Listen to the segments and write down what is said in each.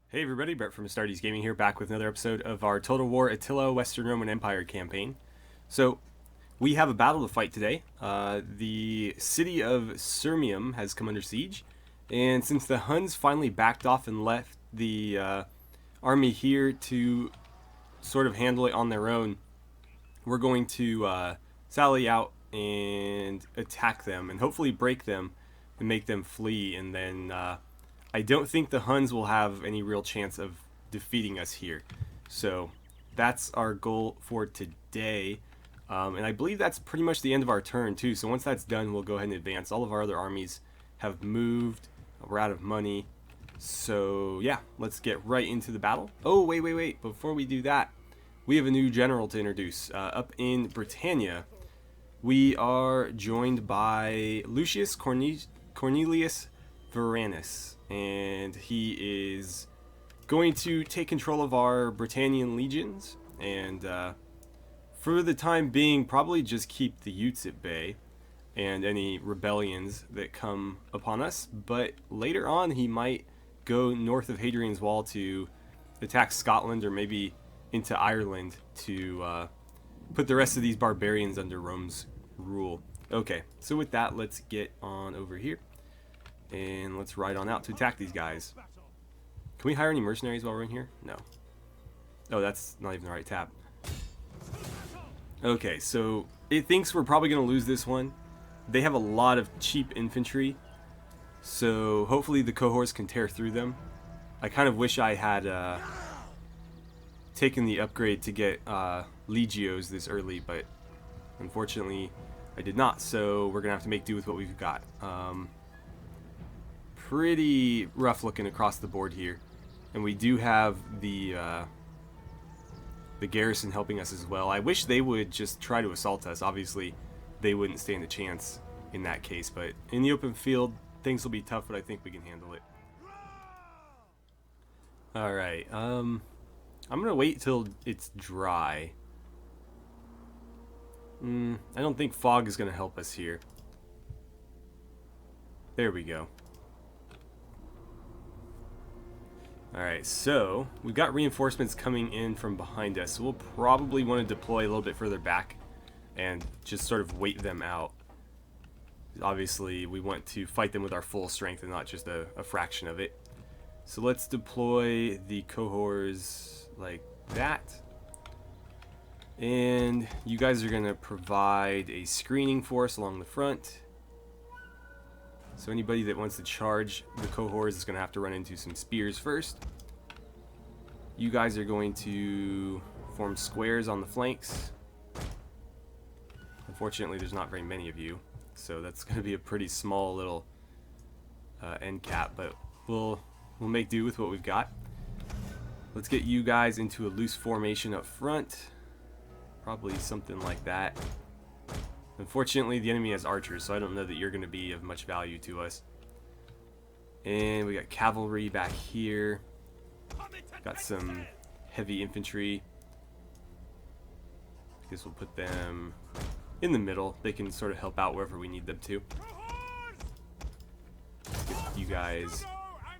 Hey everybody, Brett from AstartesGaming here, back with another episode of our Total War Attila Western Roman Empire campaign. So, we have a battle to fight today. The city of Sirmium has come under siege, and since the Huns finally backed off and left the army here to sort of handle it on their own, we're going to sally out and attack them, and hopefully break them and make them flee, and then I don't think the Huns will have any real chance of defeating us here. So that's our goal for today. And I believe that's pretty much the end of our turn too. So once that's done, we'll go ahead and advance. All of our other armies have moved. We're out of money. So yeah, let's get right into the battle. Oh, wait. Before we do that, we have a new general to introduce. Up in Britannia, we are joined by Lucius Cornelius Varanus, and he is going to take control of our Britannian legions, and for the time being probably just keep the Utes at bay and any rebellions that come upon us. But later on he might go north of Hadrian's Wall to attack Scotland, or maybe into Ireland to put the rest of these barbarians under Rome's rule. Okay, so with that, let's get on over here and let's ride on out to attack these guys. Can we hire any mercenaries while we're in here? No. Oh, that's not even the right tab. Okay, so it thinks we're probably going to lose this one. They have a lot of cheap infantry, so hopefully the cohorts can tear through them. I kind of wish I had taken the upgrade to get legios this early, but unfortunately I did not, so we're going to have to make do with what we've got. Pretty rough looking across the board here, and we do have the garrison helping us as well. I wish they would just try to assault us. Obviously they wouldn't stand a chance in that case, but in the open field things will be tough, but I think we can handle it. Alright, I'm gonna wait till it's dry. I don't think fog is gonna help us here. There we go. Alright, so we've got reinforcements coming in from behind us, so we'll probably want to deploy a little bit further back and just sort of wait them out. Obviously we want to fight them with our full strength and not just a fraction of it. So let's deploy the cohorts like that. And you guys are going to provide a screening force along the front. So anybody that wants to charge the cohorts is going to have to run into some spears first. You guys are going to form squares on the flanks. Unfortunately, there's not very many of you, so that's going to be a pretty small little end cap, but we'll make do with what we've got. Let's get you guys into a loose formation up front. Probably something like that. Unfortunately, the enemy has archers, so I don't know that you're going to be of much value to us. And we got cavalry back here. Got some heavy infantry. I guess we'll put them in the middle. They can sort of help out wherever we need them to. Get you guys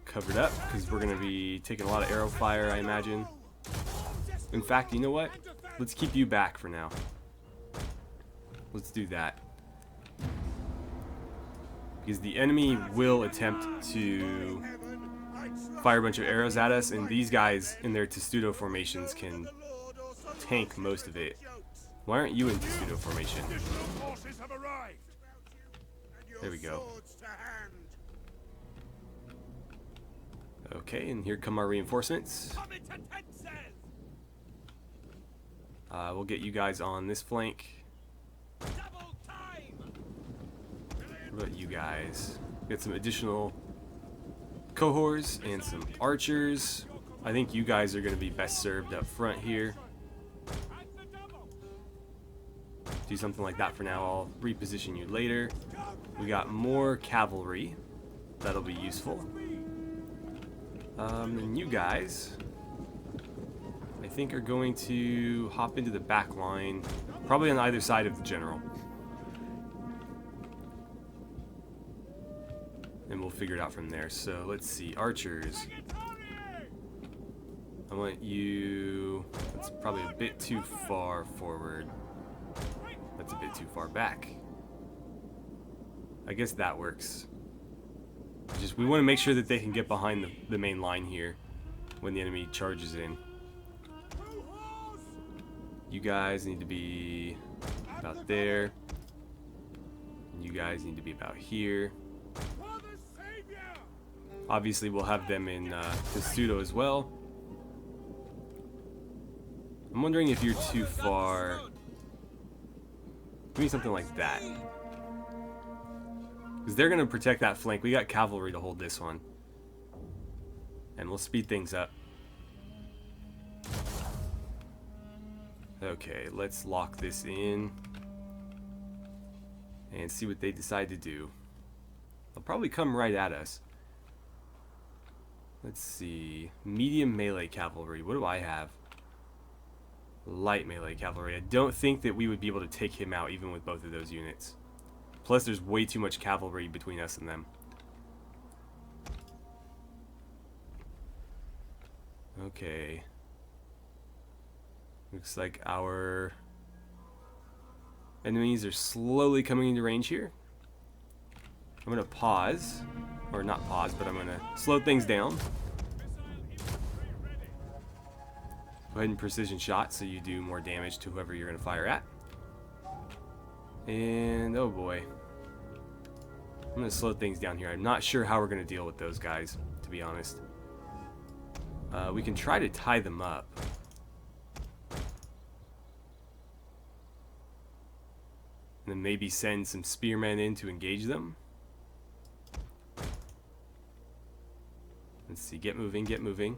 covered up, because we're going to be taking a lot of arrow fire, I imagine. In fact, you know what? Let's keep you back for now. Let's do that. Because the enemy will attempt to fire a bunch of arrows at us, and these guys in their testudo formations can tank most of it. Why aren't you in testudo formation? There we go. Okay, and here come our reinforcements. We'll get you guys on this flank. What about you guys? Get some additional cohorts and some archers. I think you guys are going to be best served up front here. Do something like that for now. I'll reposition you later. We got more cavalry. That'll be useful. And you guys, I think, are going to hop into the back line, probably on either side of the general. And we'll figure it out from there. So let's see, archers. I want you... That's probably a bit too far forward. That's a bit too far back. I guess that works. Just, we want to make sure that they can get behind the main line here when the enemy charges in. You guys need to be about there. And you guys need to be about here. Obviously, we'll have them in Testudo as well. I'm wondering if you're too far. Give me something like that. Because they're going to protect that flank. We got cavalry to hold this one. And we'll speed things up. Okay, let's lock this in. And see what they decide to do. They'll probably come right at us. Let's see. Medium melee cavalry. What do I have? Light melee cavalry. I don't think that we would be able to take him out even with both of those units. Plus there's way too much cavalry between us and them. Okay. Looks like our enemies are slowly coming into range here. I'm going to pause. Or not pause, but I'm going to slow things down. Go ahead and precision shot so you do more damage to whoever you're going to fire at. And, oh boy. I'm going to slow things down here. I'm not sure how we're going to deal with those guys, to be honest. We can try to tie them up. And then maybe send some spearmen in to engage them. Let's see, get moving, get moving.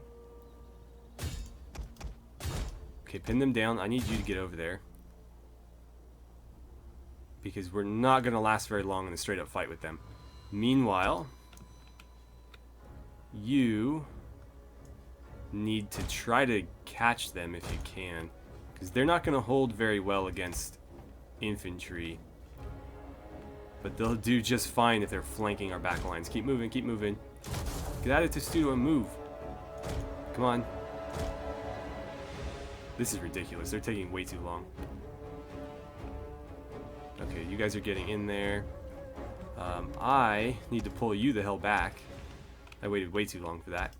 Okay, pin them down. I need you to get over there. Because we're not going to last very long in a straight up fight with them. Meanwhile, you need to try to catch them if you can. Because they're not going to hold very well against infantry. But they'll do just fine if they're flanking our back lines. Keep moving, keep moving. Get out of Testudo and move. Come on. This is ridiculous. They're taking way too long. Okay, you guys are getting in there. I need to pull you the hell back. I waited way too long for that.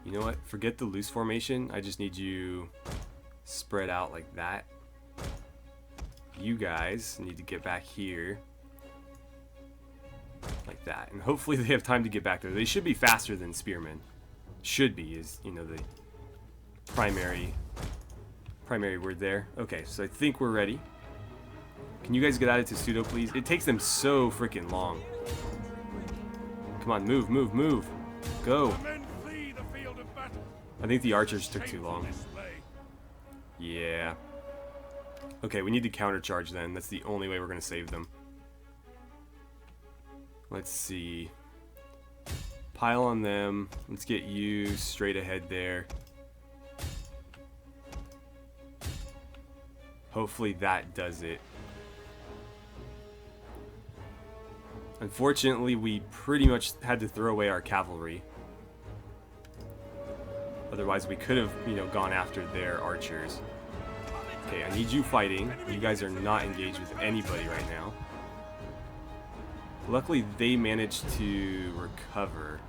You know what? Forget the loose formation. I just need you spread out like that. You guys need to get back here. Like that. And hopefully they have time to get back there. They should be faster than spearmen. Should be is, you know, the primary word there. Okay, so I think we're ready. Can you guys get out of Testudo, please? It takes them so freaking long. Come on, move, move, move. Go. I think the archers took too long. Yeah. Okay, we need to countercharge then. That's the only way we're going to save them. Let's see. Pile on them. Let's get you straight ahead there. Hopefully that does it. Unfortunately, we pretty much had to throw away our cavalry. Otherwise, we could have, you know, gone after their archers. Okay, I need you fighting. You guys are not engaged with anybody right now. Luckily, they managed to recover.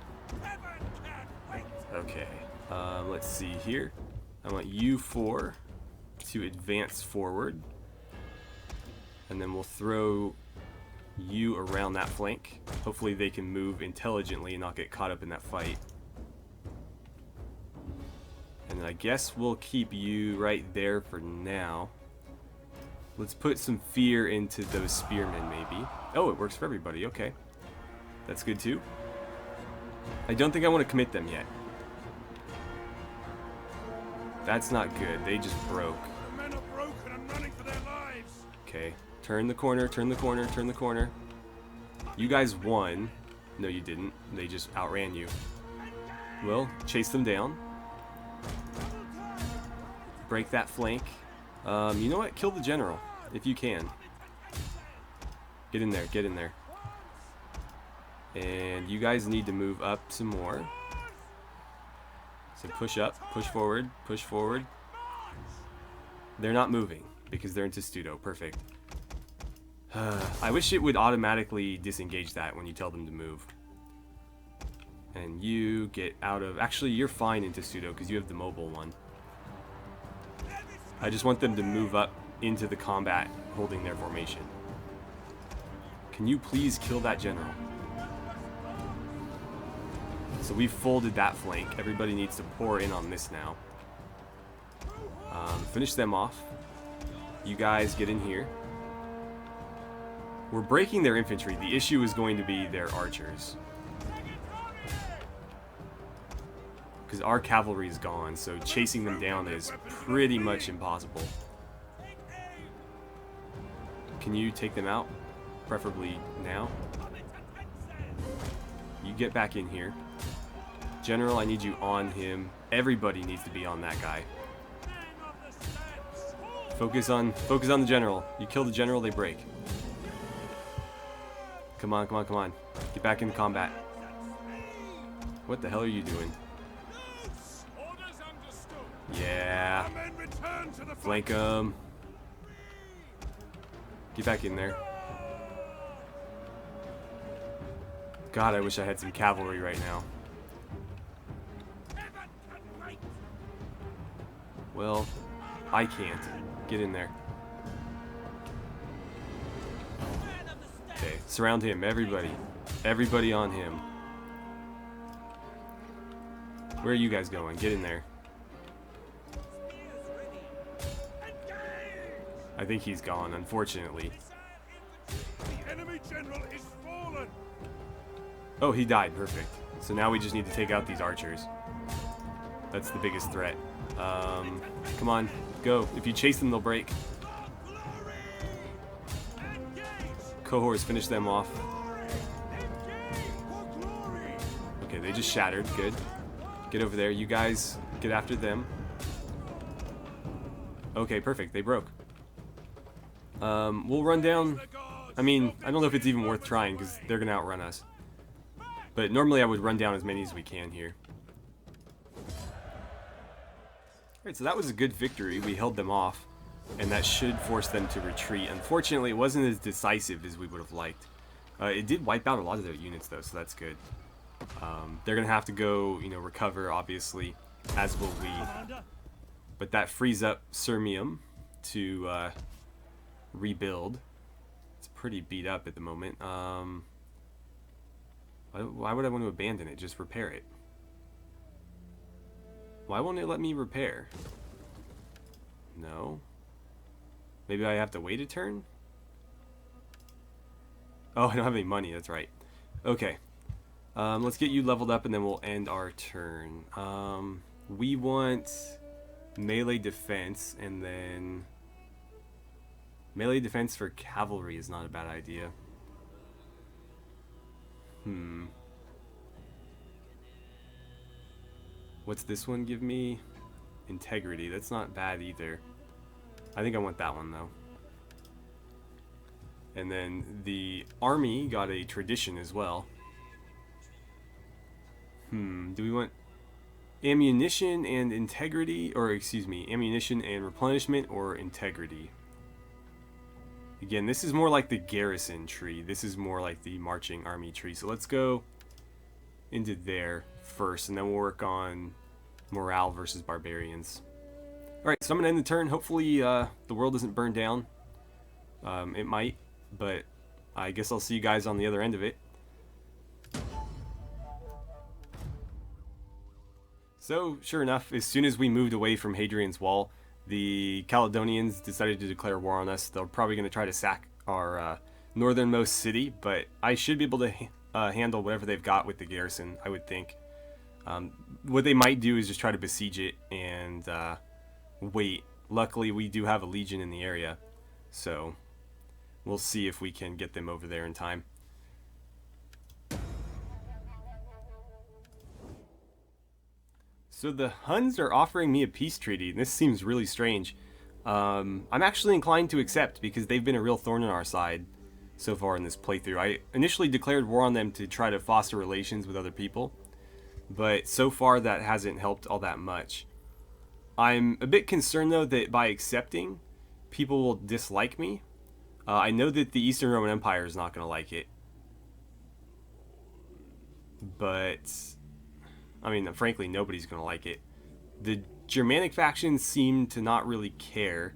Okay, let's see here. I want you four to advance forward. And then we'll throw you around that flank. Hopefully they can move intelligently and not get caught up in that fight. And I guess we'll keep you right there for now. Let's put some fear into those spearmen, maybe. Oh, it works for everybody. Okay. That's good, too. I don't think I want to commit them yet. That's not good. They just broke. The men are broken and running for their lives. Okay. Turn the corner, turn the corner, turn the corner. You guys won. No, you didn't. They just outran you. Well, chase them down. Break that flank. You know what? Kill the general, if you can. Get in there, get in there. And you guys need to move up some more. So push up, push forward, push forward. They're not moving because they're in Testudo. Perfect. I wish it would automatically disengage that when you tell them to move. And you get out of... Actually, you're fine in Testudo because you have the mobile one. I just want them to move up into the combat holding their formation. Can you please kill that general? So we've folded that flank. Everybody needs to pour in on this now. Finish them off. You guys get in here. We're breaking their infantry. The issue is going to be their archers. Because our cavalry is gone, so chasing them down is pretty much impossible. Can you take them out? Preferably now. You get back in here. General, I need you on him. Everybody needs to be on that guy. Focus on the general. You kill the general, they break. Come on, come on, come on. Get back into combat. What the hell are you doing? Yeah. Flank him. Get back in there. God, I wish I had some cavalry right now. Well, I can't. Get in there. Okay, surround him, everybody. Everybody on him. Where are you guys going? Get in there. I think he's gone, unfortunately. The enemy general is fallen. Oh, he died. Perfect. So now we just need to take out these archers. That's the biggest threat. Come on, go. If you chase them, they'll break. Cohorts, finish them off. Okay, they just shattered. Good. Get over there. You guys get after them. Okay, perfect. They broke. We'll run down. I mean, I don't know if it's even worth trying because they're going to outrun us. But normally I would run down as many as we can here. Alright, so that was a good victory. We held them off, and that should force them to retreat. Unfortunately, it wasn't as decisive as we would have liked. It did wipe out a lot of their units, though, so that's good. They're going to have to go, you know, recover, obviously, as will we. But that frees up Sirmium to rebuild. It's pretty beat up at the moment. Why would I want to abandon it? Just repair it. Why won't it let me repair? No. Maybe I have to wait a turn? Oh, I don't have any money, that's right. Okay. Let's get you leveled up and then we'll end our turn. We want melee defense and then... Melee defense for cavalry is not a bad idea. What's this one give me? Integrity. That's not bad either. I think I want that one, though. And then the army got a tradition as well. Do we want ammunition and integrity? Or, excuse me, ammunition and replenishment or integrity? Again, this is more like the garrison tree. This is more like the marching army tree. So let's go into there first, and then we'll work on morale versus barbarians. Alright, so I'm going to end the turn. Hopefully the world doesn't burn down. It might, but I guess I'll see you guys on the other end of it. So, sure enough, as soon as we moved away from Hadrian's Wall, the Caledonians decided to declare war on us. They're probably going to try to sack our northernmost city, but I should be able to handle whatever they've got with the garrison, I would think. What they might do is just try to besiege it and wait. Luckily, we do have a legion in the area, so we'll see if we can get them over there in time. So the Huns are offering me a peace treaty, and this seems really strange. I'm actually inclined to accept because they've been a real thorn in our side. so far in this playthrough. I initially declared war on them to try to foster relations with other people, but so far that hasn't helped all that much. I'm a bit concerned though that by accepting, people will dislike me. I know that the Eastern Roman Empire is not going to like it, but I mean, frankly, nobody's going to like it. The Germanic factions seem to not really care,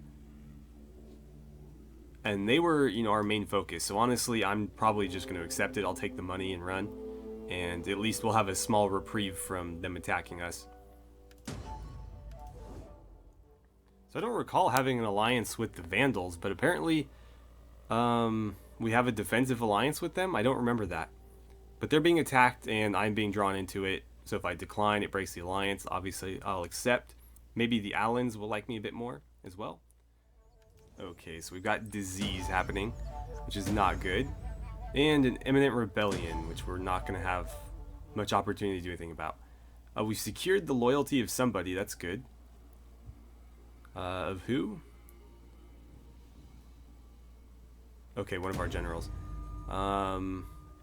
and they were, you know, our main focus. So honestly, I'm probably just going to accept it. I'll take the money and run, and at least we'll have a small reprieve from them attacking us. So I don't recall having an alliance with the Vandals, but apparently we have a defensive alliance with them. I don't remember that. But they're being attacked and I'm being drawn into it. So if I decline, it breaks the alliance. Obviously, I'll accept. Maybe the Allans will like me a bit more as well. Okay, so we've got disease happening, which is not good. And an imminent rebellion, which we're not going to have much opportunity to do anything about. We've secured the loyalty of somebody. That's good. Of who? Okay, one of our generals.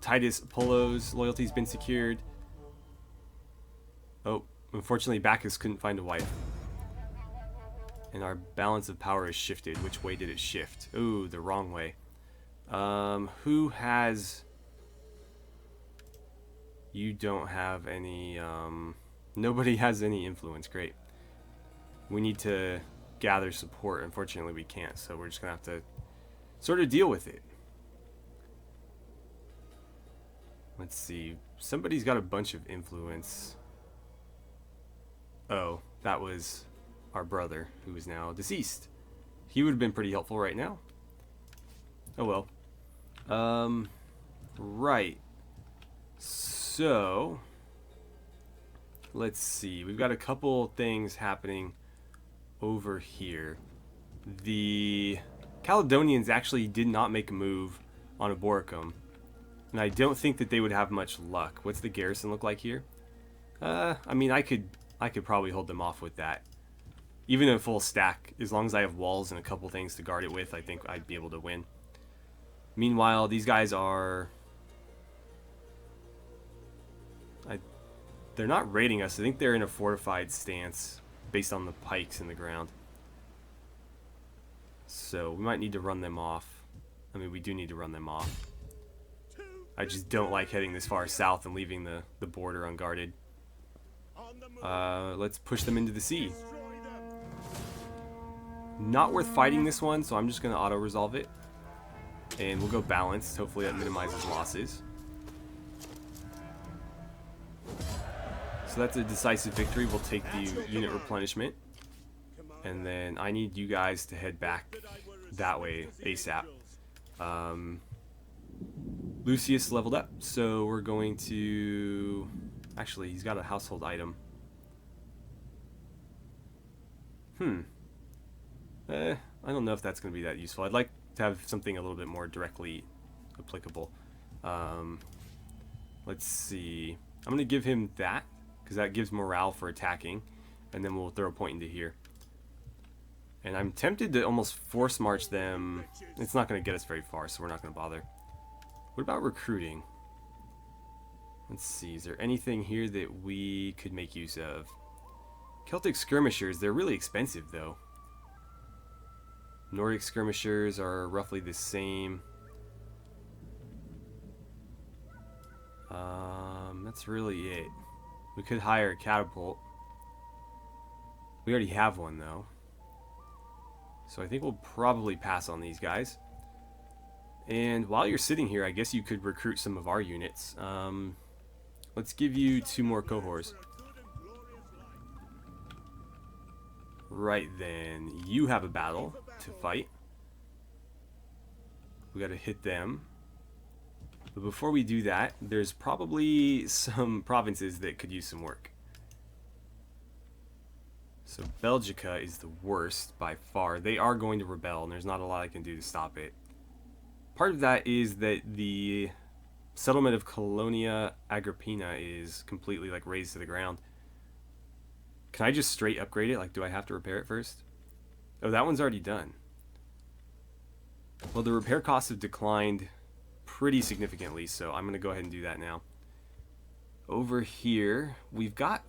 Titus Pullo's loyalty's been secured. Oh, unfortunately Bacchus couldn't find a wife. And our balance of power is shifted. Which way did it shift? Ooh, the wrong way. Who has... You don't have any... Nobody has any influence. Great. We need to gather support. Unfortunately, we can't, so we're just going to have to sort of deal with it. Let's see. Somebody's got a bunch of influence. Oh, that was our brother, who is now deceased. He would have been pretty helpful right now. Oh well. Right. So, let's see. We've got a couple things happening over here. The Caledonians actually did not make a move on Aboricum, and I don't think that they would have much luck. What's the garrison look like here? I mean, I could probably hold them off with that. Even in full stack, as long as I have walls and a couple things to guard it with, I think I'd be able to win. Meanwhile, these guys are... They're not raiding us. I think they're in a fortified stance based on the pikes in the ground. So we might need to run them off. I mean, we do need to run them off. I just don't like heading this far south and leaving the border unguarded. Let's push them into the sea. Not worth fighting this one, so I'm just going to auto-resolve it. And we'll go balanced. Hopefully that minimizes losses. So that's a decisive victory. We'll take the unit replenishment. And then I need you guys to head back that way ASAP. Lucius leveled up, so we're going to... Actually, he's got a household item. I don't know if that's going to be that useful. I'd like to have something a little bit more directly applicable. Let's see. I'm going to give him that, because that gives morale for attacking. And then we'll throw a point into here. And I'm tempted to almost force march them. It's not going to get us very far, so we're not going to bother. What about recruiting? Let's see. Is there anything here that we could make use of? Celtic skirmishers. They're really expensive, though. Nordic skirmishers are roughly the same. That's really it. We could hire a catapult. We already have one, though. So I think we'll probably pass on these guys. And while you're sitting here, I guess you could recruit some of our units. Let's give you 2 more cohorts. Right then, you have a battle to fight. We gotta hit them. But before we do that, there's probably some provinces that could use some work. So Belgica is the worst by far. They are going to rebel, and there's not a lot I can do to stop it. Part of that is that the settlement of Colonia Agrippina is completely like razed to the ground. Can I just straight upgrade it? Like, do I have to repair it first? Oh, that one's already done. Well, the repair costs have declined pretty significantly, so I'm going to go ahead and do that now. Over here, we've got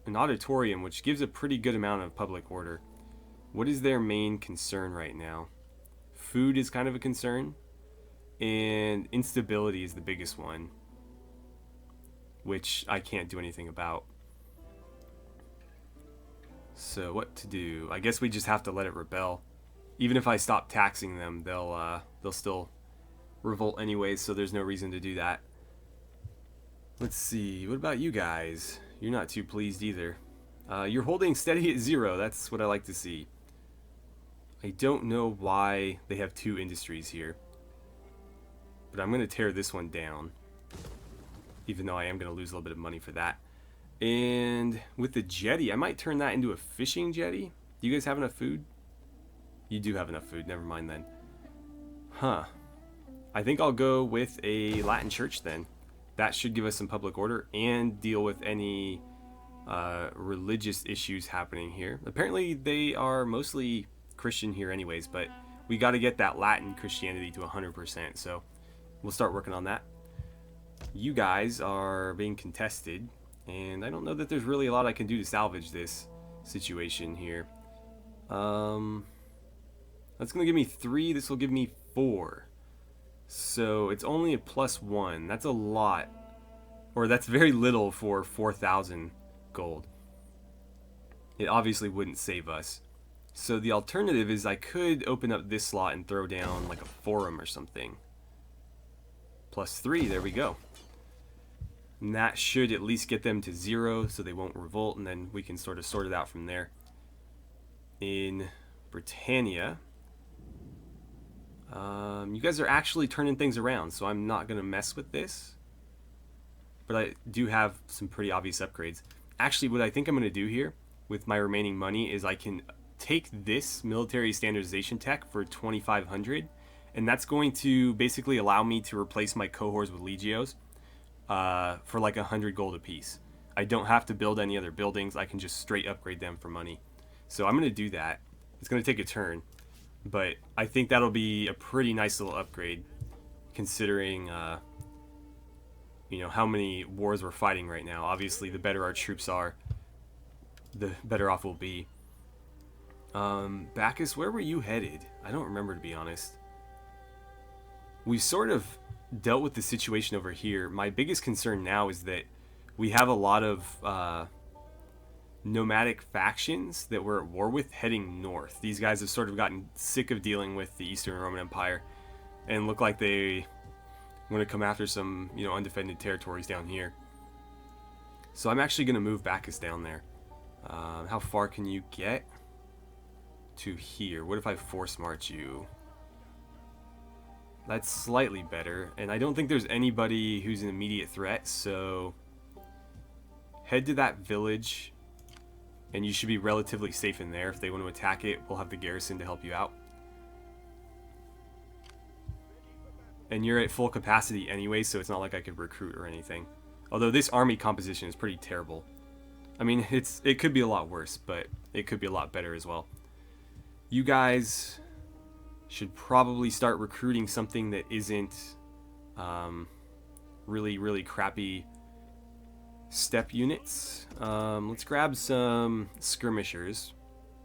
an auditorium, which gives a pretty good amount of public order. What is their main concern right now? Food is kind of a concern, and instability is the biggest one, which I can't do anything about. So what to do? I guess we just have to let it rebel. Even if I stop taxing them, they'll still revolt anyways, so there's no reason to do that. Let's see, what about you guys? You're not too pleased either. You're holding steady at 0, that's what I like to see. I don't know why they have 2 industries here, but I'm going to tear this one down, even though I am going to lose a little bit of money for that. And with the jetty, I might turn that into a fishing jetty. Do you guys have enough food? You do have enough food, never mind then. Huh. I think I'll go with a Latin church then. That should give us some public order and deal with any religious issues happening here. Apparently they are mostly Christian here anyways, but we got to get that Latin Christianity to 100%, so we'll start working on that. You guys are being contested, and I don't know that there's really a lot I can do to salvage this situation here. That's going to give me 3, this will give me 4. So it's only a +1. That's a lot. Or that's very little for 4,000 gold. It obviously wouldn't save us. So the alternative is I could open up this slot and throw down like a forum or something. +3, there we go. And that should at least get them to 0 so they won't revolt, and then we can sort of sort it out from there. In Britannia, you guys are actually turning things around, so I'm not going to mess with this. But I do have some pretty obvious upgrades. Actually, what I think I'm going to do here with my remaining money is I can take this military standardization tech for 2,500, and that's going to basically allow me to replace my cohorts with legios for like 100 gold apiece. I don't have to build any other buildings. I can just straight upgrade them for money. So I'm going to do that. It's going to take a turn, but I think that'll be a pretty nice little upgrade considering you know, how many wars we're fighting right now. Obviously, the better our troops are, the better off we'll be. Bacchus, where were you headed? I don't remember, to be honest. We've sort of dealt with the situation over here. My biggest concern now is that we have a lot of nomadic factions that we're at war with heading north. These guys have sort of gotten sick of dealing with the Eastern Roman Empire and look like they want to come after some, you know, undefended territories down here. So I'm actually going to move Bacchus down there. How far can you get? To here. What if I force march you? That's slightly better, and I don't think there's anybody who's an immediate threat, so head to that village and you should be relatively safe in there. If they want to attack it, we'll have the garrison to help you out. And you're at full capacity anyway, so it's not like I could recruit or anything. Although this army composition is pretty terrible. I mean, it could be a lot worse, but it could be a lot better as well. You guys should probably start recruiting something that isn't really crappy steppe units. Let's grab some skirmishers.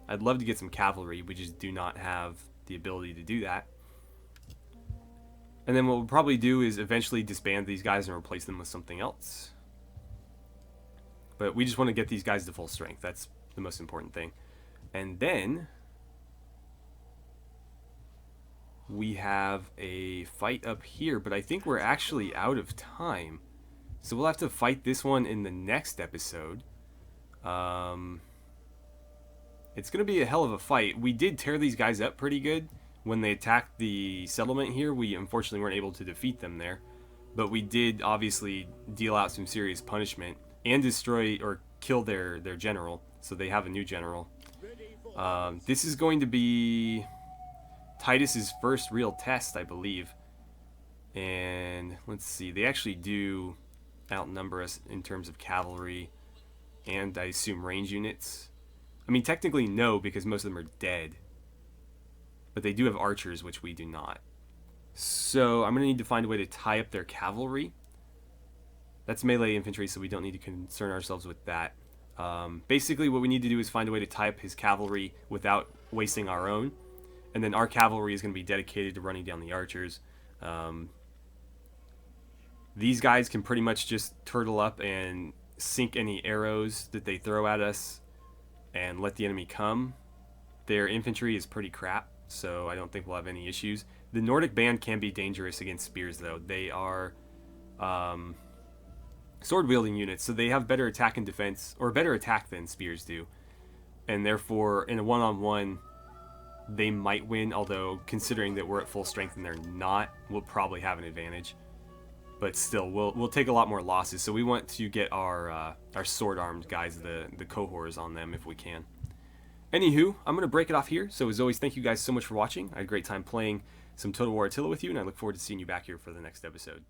I'd love to get some cavalry. We just do not have the ability to do that. And then what we'll probably do is eventually disband these guys and replace them with something else. But we just want to get these guys to full strength. That's the most important thing. And then we have a fight up here, but I think we're actually out of time. So we'll have to fight this one in the next episode. It's going to be a hell of a fight. We did tear these guys up pretty good. When they attacked the settlement here, we unfortunately weren't able to defeat them there. But we did obviously deal out some serious punishment and destroy or kill their general. So they have a new general. This is going to be Titus's first real test, I believe. And let's see, they actually do outnumber us in terms of cavalry and I assume range units. I mean, technically no, because most of them are dead. But they do have archers, which we do not. So I'm going to need to find a way to tie up their cavalry. That's melee infantry, so we don't need to concern ourselves with that. Basically, what we need to do is find a way to tie up his cavalry without wasting our own. And then our cavalry is going to be dedicated to running down the archers. These guys can pretty much just turtle up and sink any arrows that they throw at us and let the enemy come. Their infantry is pretty crap, so I don't think we'll have any issues. The Nordic band can be dangerous against spears, though. They are sword-wielding units, so they have better attack and defense, or better attack than spears do. And therefore, in a one-on-one, they might win, although considering that we're at full strength and they're not, we'll probably have an advantage. But still, we'll take a lot more losses, so we want to get our sword-armed guys, the cohorts on them if we can. Anywho, I'm going to break it off here. So as always, thank you guys so much for watching. I had a great time playing some Total War Attila with you, and I look forward to seeing you back here for the next episode.